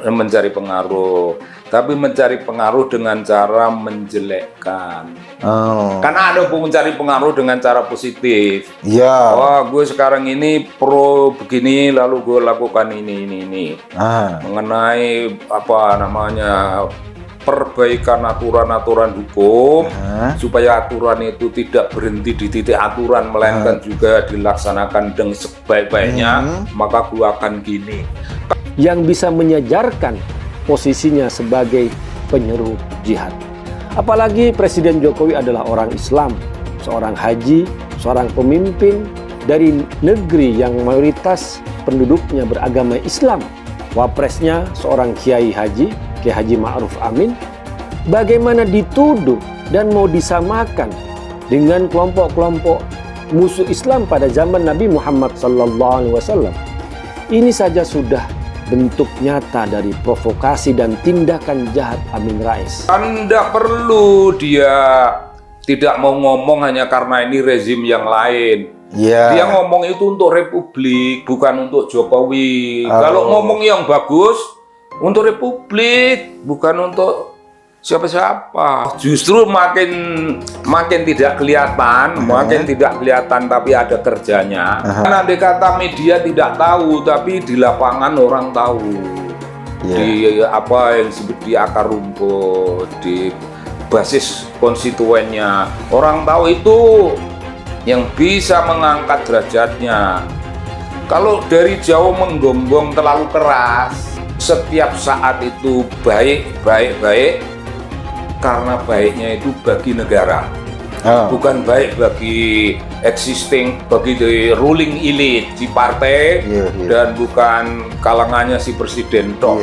mencari pengaruh, tapi mencari pengaruh dengan cara menjelekkan. Karena ada pun mencari pengaruh dengan cara positif. Iya. Oh, gue sekarang ini pro begini, lalu gue lakukan ini. Mengenai apa namanya, perbaikan aturan-aturan hukum, supaya aturan itu tidak berhenti di titik aturan, melainkan juga dilaksanakan dengan sebaik-baiknya, maka gue akan gini. Yang bisa menyejarkan posisinya sebagai penyeru jihad. Apalagi Presiden Jokowi adalah orang Islam, seorang haji, seorang pemimpin dari negeri yang mayoritas penduduknya beragama Islam. Wapresnya seorang Kiai Haji Ma'ruf Amin. Bagaimana dituduh dan mau disamakan dengan kelompok-kelompok musuh Islam pada zaman Nabi Muhammad SAW. Ini saja sudah bentuk nyata dari provokasi dan tindakan jahat Amin Rais. Tidak perlu dia tidak mau ngomong hanya karena ini rezim yang lain. Dia ngomong itu untuk Republik, bukan untuk Jokowi. Kalau ngomong yang bagus untuk Republik, bukan untuk siapa-siapa. Justru makin tidak kelihatan, tapi ada kerjanya. Karena andai kata media tidak tahu, tapi di lapangan orang tahu. Di apa yang disebut di akar rumput, di basis konstituennya, orang tahu itu yang bisa mengangkat derajatnya. Kalau dari jauh menggonggong terlalu keras, setiap saat itu baik, karena baiknya itu bagi negara, bukan baik bagi bagi the ruling elite di partai, dan bukan kalangannya si presiden toh.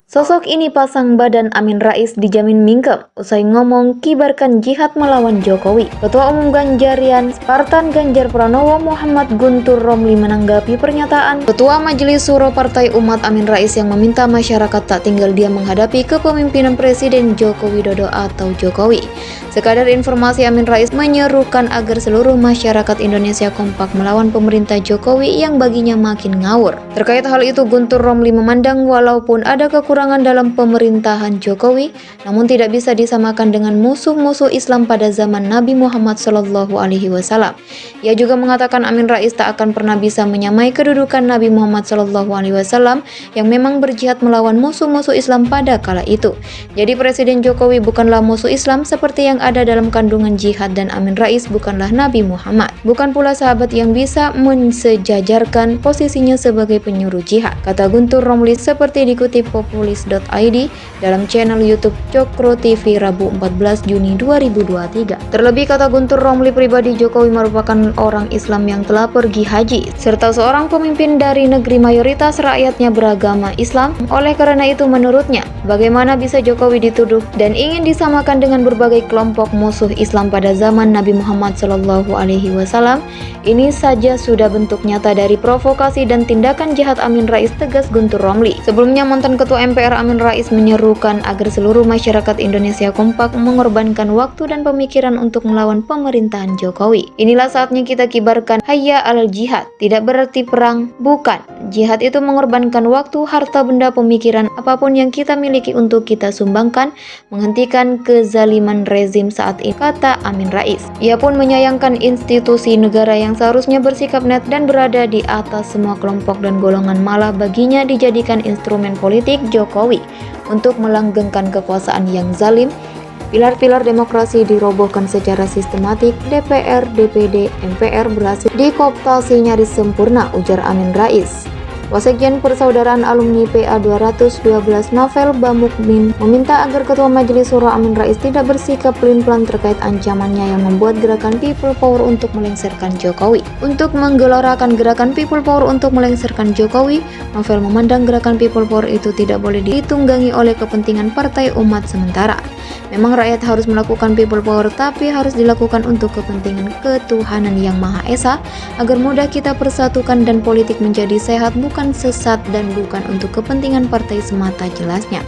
Sosok ini pasang badan Amin Rais dijamin mingkem usai ngomong kibarkan jihad melawan Jokowi. Ketua Umum Ganjarian Spartan Ganjar Pranowo Muhammad Guntur Romli menanggapi pernyataan Ketua Majelis Suro Partai Umat Amin Rais yang meminta masyarakat tak tinggal diam menghadapi kepemimpinan Presiden Joko Widodo atau Jokowi. Sekadar informasi, Amin Rais menyerukan agar seluruh masyarakat Indonesia kompak melawan pemerintah Jokowi yang baginya makin ngawur. Terkait hal itu, Guntur Romli memandang walaupun ada kekurangan dalam pemerintahan Jokowi, namun tidak bisa disamakan dengan musuh-musuh Islam pada zaman Nabi Muhammad SAW. Ia juga mengatakan Amin Rais tak akan pernah bisa menyamai kedudukan Nabi Muhammad SAW yang memang berjihad melawan musuh-musuh Islam pada kala itu. Jadi Presiden Jokowi bukanlah musuh Islam seperti yang ada dalam kandungan jihad, dan Amin Rais bukanlah Nabi Muhammad. Bukan pula sahabat yang bisa mensejajarkan posisinya sebagai penyuruh jihad, kata Guntur Romli seperti dikutip populis.id dalam channel YouTube Cokro TV Rabu 14 Juni 2023. Terlebih, kata Guntur Romli, pribadi Jokowi merupakan orang Islam yang telah pergi haji, serta seorang pemimpin dari negeri mayoritas rakyatnya beragama Islam. Oleh karena itu, menurutnya, bagaimana bisa Jokowi dituduh dan ingin disamakan dengan berbagai kelompok musuh Islam pada zaman Nabi Muhammad SAW? Ini saja sudah bentuk nyata dari provokasi dan tindakan jahat Amin Rais, tegas Guntur Romli. Sebelumnya, mantan Ketua MPR Amin Rais menyerukan agar seluruh masyarakat Indonesia kompak mengorbankan waktu dan pemikiran untuk melawan pemerintahan Jokowi. Inilah saatnya kita kibarkan hayya alal jihad. Tidak berarti perang, bukan. Jihad itu mengorbankan waktu, harta benda, pemikiran, apapun yang kita miliki untuk kita sumbangkan, menghentikan kezaliman rezim saat ini, kata Amin Rais. Ia pun menyayangkan institusi negara yang seharusnya bersikap net dan berada di atas semua kelompok dan golongan malah baginya dijadikan instrumen politik Jokowi untuk melanggengkan kekuasaan yang zalim. Pilar-pilar demokrasi dirobohkan secara sistematik, DPR, DPD, MPR berhasil dikooptasi nyaris sempurna, ujar Amin Rais. Wasekjen Persaudaraan Alumni PA 212 Novel Bamukmin meminta agar Ketua Majelis Suro Amin Rais tidak bersikap pelin-pelan terkait ancamannya yang membuat gerakan People Power untuk melengsarkan Jokowi. Untuk menggelorakan gerakan People Power untuk melengsarkan Jokowi, Novel memandang gerakan People Power itu tidak boleh ditunggangi oleh kepentingan partai umat sementara. Memang rakyat harus melakukan People Power, tapi harus dilakukan untuk kepentingan ketuhanan yang Maha Esa, agar mudah kita persatukan dan politik menjadi sehat, bukan sesat, dan bukan untuk kepentingan partai semata, jelasnya.